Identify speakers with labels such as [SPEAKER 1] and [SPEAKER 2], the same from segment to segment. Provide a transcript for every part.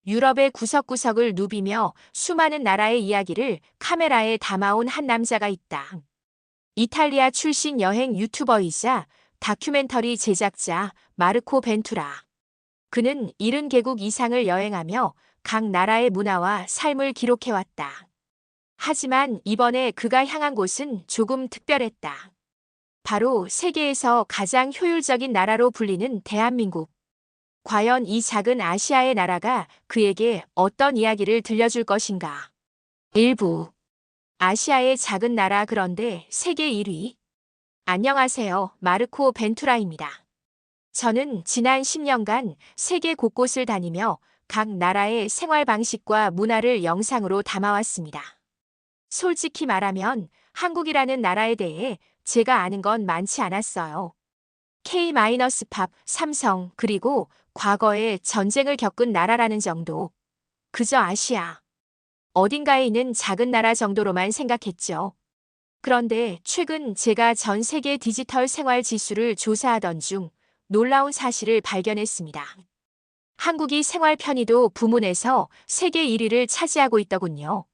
[SPEAKER 1] 유럽의 구석구석을 누비며 수많은 나라의 이야기를 카메라에 담아온 한 남자가 있다. 이탈리아 출신 여행 유튜버이자 다큐멘터리 제작자 마르코 벤투라. 그는 70개국 이상을 여행하며 각 나라의 문화와 삶을 기록해왔다. 하지만 이번에 그가 향한 곳은 조금 특별했다. 바로 세계에서 가장 효율적인 나라로 불리는 대한민국. 과연 이 작은 아시아의 나라가 그에게 어떤 이야기를 들려줄 것인가? 일부. 아시아의 작은 나라 그런데 세계 1위. 안녕하세요. 마르코 벤투라입니다. 저는 지난 10년간 세계 곳곳을 다니며 각 나라의 생활 방식과 문화를 영상으로 담아왔습니다. 솔직히 말하면 한국이라는 나라에 대해 제가 아는 건 많지 않았어요. K-팝, 삼성, 그리고 과거에 전쟁을 겪은 나라라는 정도. 그저 아시아. 어딘가에 있는 작은 나라 정도로만 생각했죠. 그런데 최근 제가 전 세계 디지털 생활 지수를 조사하던 중 놀라운 사실을 발견했습니다. 한국이 생활 편의도 부문에서 세계 1위를 차지하고 있더군요.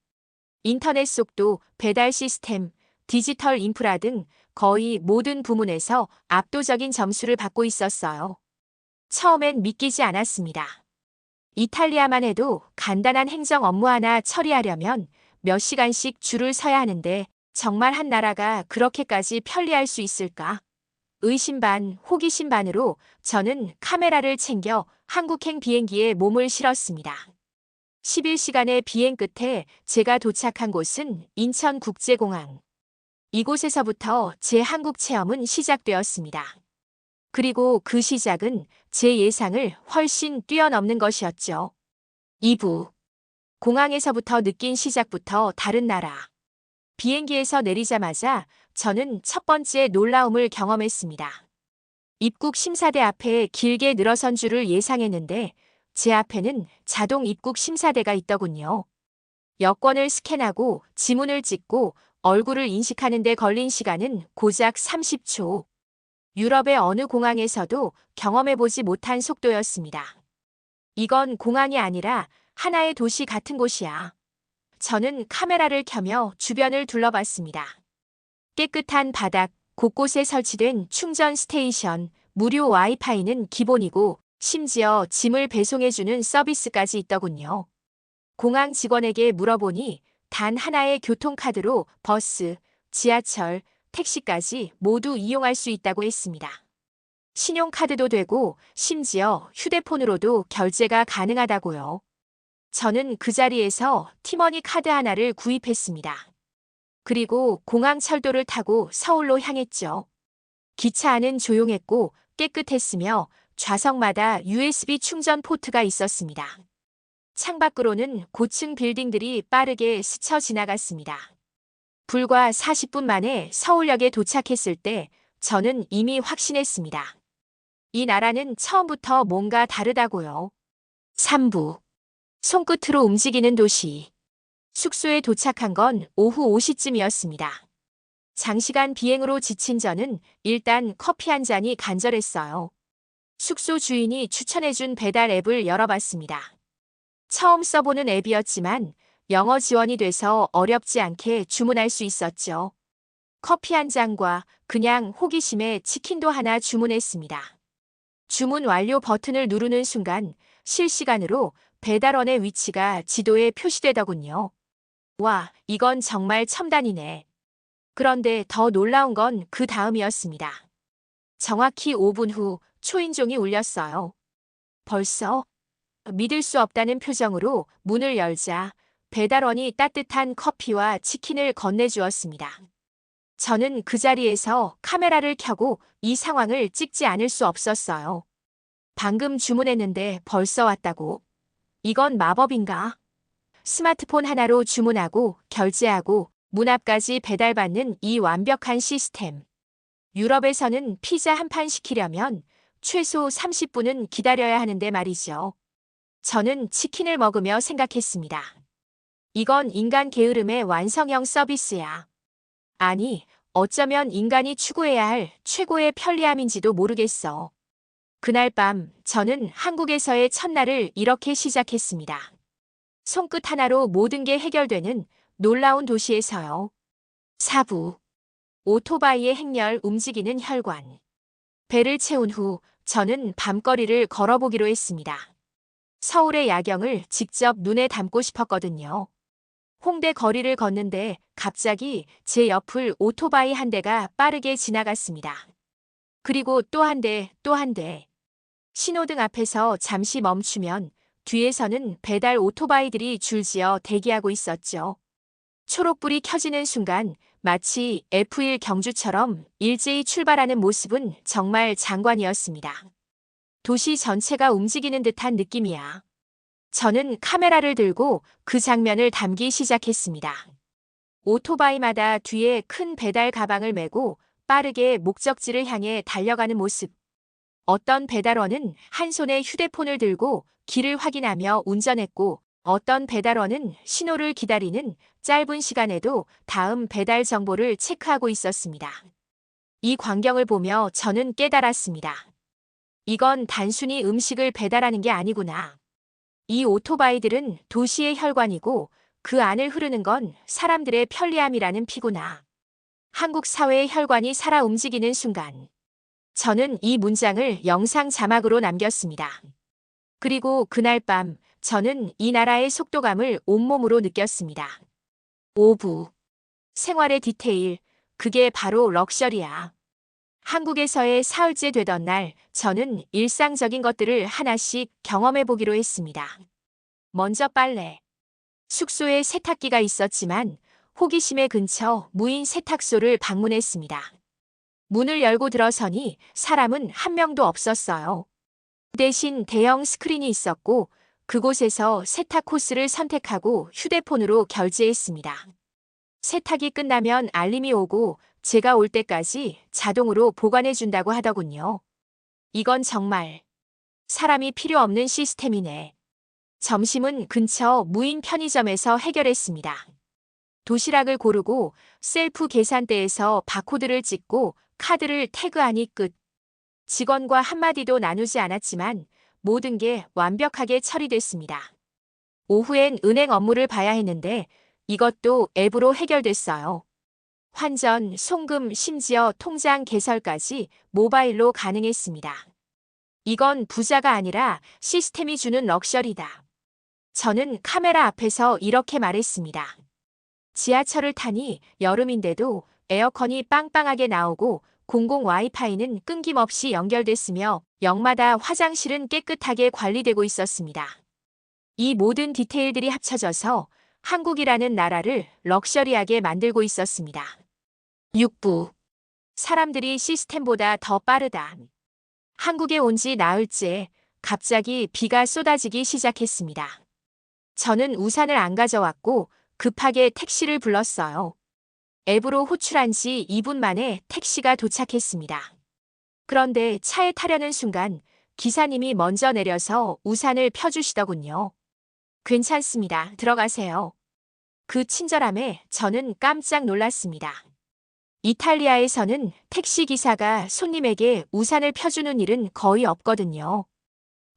[SPEAKER 1] 인터넷 속도, 배달 시스템, 디지털 인프라 등 거의 모든 부문에서 압도적인 점수를 받고 있었어요. 처음엔 믿기지 않았습니다. 이탈리아만 해도 간단한 행정 업무 하나 처리하려면 몇 시간씩 줄을 서야 하는데 정말 한 나라가 그렇게까지 편리할 수 있을까? 의심 반, 호기심 반으로 저는 카메라를 챙겨 한국행 비행기에 몸을 실었습니다. 11시간의 비행 끝에 제가 도착한 곳은 인천국제공항. 이곳에서부터 제 한국 체험은 시작되었습니다. 그리고 그 시작은 제 예상을 훨씬 뛰어넘는 것이었죠. 2부. 공항에서부터 느낀 시작부터 다른 나라. 비행기에서 내리자마자 저는 첫 번째 놀라움을 경험했습니다. 입국 심사대 앞에 길게 늘어선 줄을 예상했는데 제 앞에는 자동 입국 심사대가 있더군요. 여권을 스캔하고 지문을 찍고 얼굴을 인식하는 데 걸린 시간은 고작 30초. 유럽의 어느 공항에서도 경험해보지 못한 속도였습니다. 이건 공항이 아니라 하나의 도시 같은 곳이야. 저는 카메라를 켜며 주변을 둘러봤습니다. 깨끗한 바닥, 곳곳에 설치된 충전 스테이션, 무료 와이파이는 기본이고 심지어 짐을 배송해주는 서비스까지 있더군요. 공항 직원에게 물어보니 단 하나의 교통카드로 버스, 지하철, 택시까지 모두 이용할 수 있다고 했습니다. 신용카드도 되고 심지어 휴대폰으로도 결제가 가능하다고요. 저는 그 자리에서 티머니 카드 하나를 구입했습니다. 그리고 공항 철도를 타고 서울로 향했죠. 기차 안은 조용했고 깨끗했으며 좌석마다 USB 충전 포트가 있었습니다. 창밖으로는 고층 빌딩들이 빠르게 스쳐 지나갔습니다. 불과 40분 만에 서울역에 도착했을 때 저는 이미 확신했습니다. 이 나라는 처음부터 뭔가 다르다고요. 3부. 손끝으로 움직이는 도시. 숙소에 도착한 건 오후 5시쯤이었습니다. 장시간 비행으로 지친 저는 일단 커피 한 잔이 간절했어요. 숙소 주인이 추천해준 배달 앱을 열어봤습니다. 처음 써보는 앱이었지만 영어 지원이 돼서 어렵지 않게 주문할 수 있었죠. 커피 한 잔과 그냥 호기심에 치킨도 하나 주문했습니다. 주문 완료 버튼을 누르는 순간 실시간으로 배달원의 위치가 지도에 표시되더군요. 와, 이건 정말 첨단이네. 그런데 더 놀라운 건 그 다음이었습니다. 정확히 5분 후 초인종이 울렸어요. 벌써? 믿을 수 없다는 표정으로 문을 열자 배달원이 따뜻한 커피와 치킨을 건네주었습니다. 저는 그 자리에서 카메라를 켜고 이 상황을 찍지 않을 수 없었어요. 방금 주문했는데 벌써 왔다고. 이건 마법인가? 스마트폰 하나로 주문하고 결제하고 문 앞까지 배달받는 이 완벽한 시스템. 유럽에서는 피자 한 판 시키려면 최소 30분은 기다려야 하는데 말이죠. 저는 치킨을 먹으며 생각했습니다. 이건 인간 게으름의 완성형 서비스야. 아니, 어쩌면 인간이 추구해야 할 최고의 편리함인지도 모르겠어. 그날 밤 저는 한국에서의 첫날을 이렇게 시작했습니다. 손끝 하나로 모든 게 해결되는 놀라운 도시에서요. 4부. 오토바이의 행렬 움직이는 혈관. 배를 채운 후 저는 밤거리를 걸어보기로 했습니다. 서울의 야경을 직접 눈에 담고 싶었거든요. 홍대 거리를 걷는데 갑자기 제 옆을 오토바이 한 대가 빠르게 지나갔습니다. 그리고 또 한 대, 또 한 대. 신호등 앞에서 잠시 멈추면 뒤에서는 배달 오토바이들이 줄지어 대기하고 있었죠. 초록불이 켜지는 순간 마치 F1 경주처럼 일제히 출발하는 모습은 정말 장관이었습니다. 도시 전체가 움직이는 듯한 느낌이야. 저는 카메라를 들고 그 장면을 담기 시작했습니다. 오토바이마다 뒤에 큰 배달 가방을 메고 빠르게 목적지를 향해 달려가는 모습. 어떤 배달원은 한 손에 휴대폰을 들고 길을 확인하며 운전했고 어떤 배달원은 신호를 기다리는 짧은 시간에도 다음 배달 정보를 체크하고 있었습니다. 이 광경을 보며 저는 깨달았습니다. 이건 단순히 음식을 배달하는 게 아니구나. 이 오토바이들은 도시의 혈관이고 그 안을 흐르는 건 사람들의 편리함이라는 피구나. 한국 사회의 혈관이 살아 움직이는 순간. 저는 이 문장을 영상 자막으로 남겼습니다. 그리고 그날 밤 저는 이 나라의 속도감을 온몸으로 느꼈습니다. 5부. 생활의 디테일. 그게 바로 럭셔리야. 한국에서의 사흘째 되던 날 저는 일상적인 것들을 하나씩 경험해 보기로 했습니다. 먼저 빨래. 숙소에 세탁기가 있었지만 호기심에 근처 무인 세탁소를 방문했습니다. 문을 열고 들어서니 사람은 한 명도 없었어요. 대신 대형 스크린이 있었고 그곳에서 세탁 코스를 선택하고 휴대폰으로 결제했습니다. 세탁이 끝나면 알림이 오고 제가 올 때까지 자동으로 보관해준다고 하더군요. 이건 정말 사람이 필요 없는 시스템이네. 점심은 근처 무인 편의점에서 해결했습니다. 도시락을 고르고 셀프 계산대에서 바코드를 찍고 카드를 태그하니 끝. 직원과 한마디도 나누지 않았지만 모든 게 완벽하게 처리됐습니다. 오후엔 은행 업무를 봐야 했는데 이것도 앱으로 해결됐어요. 환전, 송금, 심지어 통장 개설까지 모바일로 가능했습니다. 이건 부자가 아니라 시스템이 주는 럭셔리다. 저는 카메라 앞에서 이렇게 말했습니다. 지하철을 타니 여름인데도 에어컨이 빵빵하게 나오고 공공 와이파이는 끊김없이 연결됐으며 역마다 화장실은 깨끗하게 관리되고 있었습니다. 이 모든 디테일들이 합쳐져서 한국이라는 나라를 럭셔리하게 만들고 있었습니다. 6부. 사람들이 시스템보다 더 빠르다. 한국에 온 지 나흘째 갑자기 비가 쏟아지기 시작했습니다. 저는 우산을 안 가져왔고 급하게 택시를 불렀어요. 앱으로 호출한 지 2분 만에 택시가 도착했습니다. 그런데 차에 타려는 순간 기사님이 먼저 내려서 우산을 펴주시더군요. 괜찮습니다. 들어가세요. 그 친절함에 저는 깜짝 놀랐습니다. 이탈리아에서는 택시기사가 손님에게 우산을 펴주는 일은 거의 없거든요.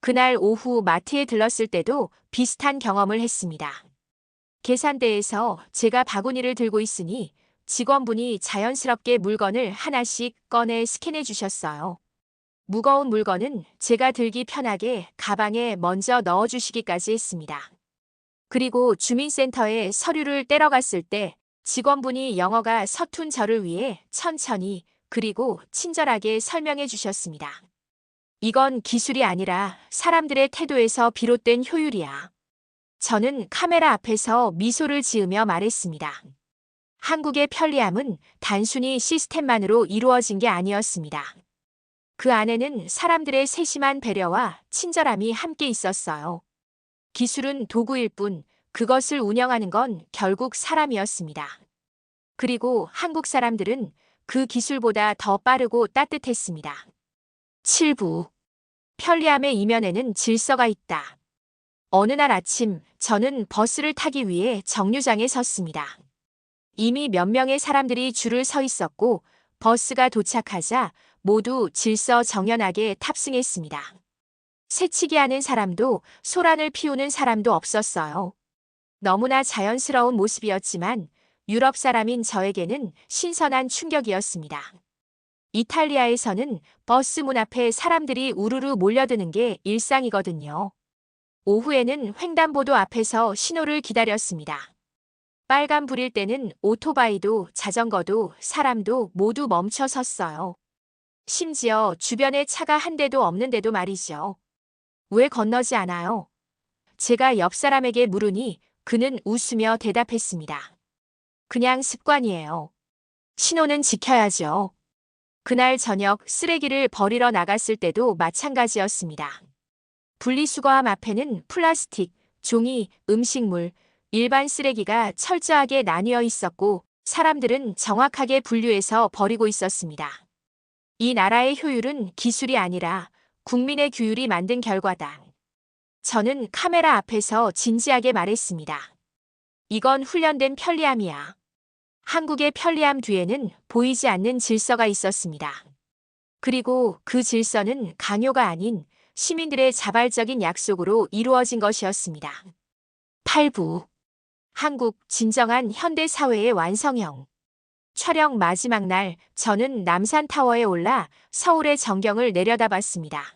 [SPEAKER 1] 그날 오후 마트에 들렀을 때도 비슷한 경험을 했습니다. 계산대에서 제가 바구니를 들고 있으니 직원분이 자연스럽게 물건을 하나씩 꺼내 스캔해 주셨어요. 무거운 물건은 제가 들기 편하게 가방에 먼저 넣어주시기까지 했습니다. 그리고 주민센터에 서류를 떼러 갔을 때 직원분이 영어가 서툰 저를 위해 천천히 그리고 친절하게 설명해 주셨습니다. 이건 기술이 아니라 사람들의 태도에서 비롯된 효율이야. 저는 카메라 앞에서 미소를 지으며 말했습니다. 한국의 편리함은 단순히 시스템만으로 이루어진 게 아니었습니다. 그 안에는 사람들의 세심한 배려와 친절함이 함께 있었어요. 기술은 도구일 뿐 그것을 운영하는 건 결국 사람이었습니다. 그리고 한국 사람들은 그 기술보다 더 빠르고 따뜻했습니다. 7부. 편리함의 이면에는 질서가 있다. 어느 날 아침 저는 버스를 타기 위해 정류장에 섰습니다. 이미 몇 명의 사람들이 줄을 서 있었고 버스가 도착하자 모두 질서 정연하게 탑승했습니다. 새치기 하는 사람도 소란을 피우는 사람도 없었어요. 너무나 자연스러운 모습이었지만 유럽 사람인 저에게는 신선한 충격이었습니다. 이탈리아에서는 버스 문 앞에 사람들이 우르르 몰려드는 게 일상이거든요. 오후에는 횡단보도 앞에서 신호를 기다렸습니다. 빨간불일 때는 오토바이도 자전거도 사람도 모두 멈춰 섰어요. 심지어 주변에 차가 한 대도 없는데도 말이죠. 왜 건너지 않아요? 제가 옆 사람에게 물으니 그는 웃으며 대답했습니다. 그냥 습관이에요. 신호는 지켜야죠. 그날 저녁 쓰레기를 버리러 나갔을 때도 마찬가지였습니다. 분리수거함 앞에는 플라스틱, 종이, 음식물, 일반 쓰레기가 철저하게 나뉘어 있었고 사람들은 정확하게 분류해서 버리고 있었습니다. 이 나라의 효율은 기술이 아니라 국민의 규율이 만든 결과다. 저는 카메라 앞에서 진지하게 말했습니다. 이건 훈련된 편리함이야. 한국의 편리함 뒤에는 보이지 않는 질서가 있었습니다. 그리고 그 질서는 강요가 아닌 시민들의 자발적인 약속으로 이루어진 것이었습니다. 8부 한국 진정한 현대 사회의 완성형. 촬영 마지막 날 저는 남산타워에 올라 서울의 전경을 내려다봤습니다.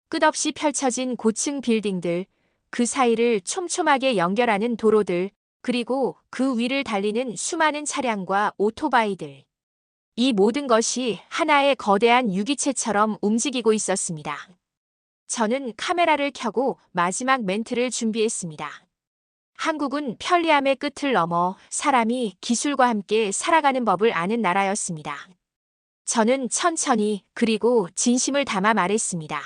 [SPEAKER 1] 끝없이 펼쳐진 고층 빌딩들, 그 사이를 촘촘하게 연결하는 도로들, 그리고 그 위를 달리는 수많은 차량과 오토바이들. 이 모든 것이 하나의 거대한 유기체처럼 움직이고 있었습니다. 저는 카메라를 켜고 마지막 멘트를 준비했습니다. 한국은 편리함의 끝을 넘어 사람이 기술과 함께 살아가는 법을 아는 나라였습니다. 저는 천천히 그리고 진심을 담아 말했습니다.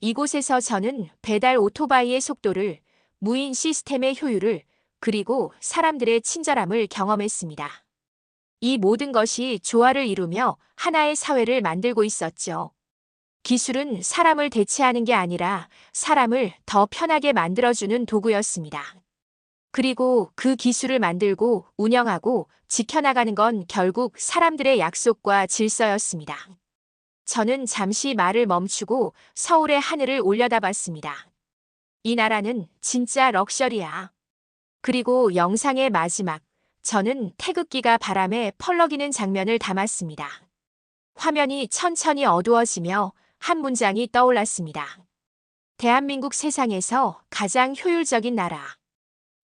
[SPEAKER 1] 이곳에서 저는 배달 오토바이의 속도를, 무인 시스템의 효율을, 그리고 사람들의 친절함을 경험했습니다. 이 모든 것이 조화를 이루며 하나의 사회를 만들고 있었죠. 기술은 사람을 대체하는 게 아니라 사람을 더 편하게 만들어주는 도구였습니다. 그리고 그 기술을 만들고 운영하고 지켜나가는 건 결국 사람들의 약속과 질서였습니다. 저는 잠시 말을 멈추고 서울의 하늘을 올려다봤습니다. 이 나라는 진짜 럭셔리야. 그리고 영상의 마지막, 저는 태극기가 바람에 펄럭이는 장면을 담았습니다. 화면이 천천히 어두워지며 한 문장이 떠올랐습니다. 대한민국 세상에서 가장 효율적인 나라.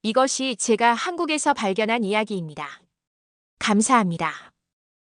[SPEAKER 1] 이것이 제가 한국에서 발견한 이야기입니다. 감사합니다.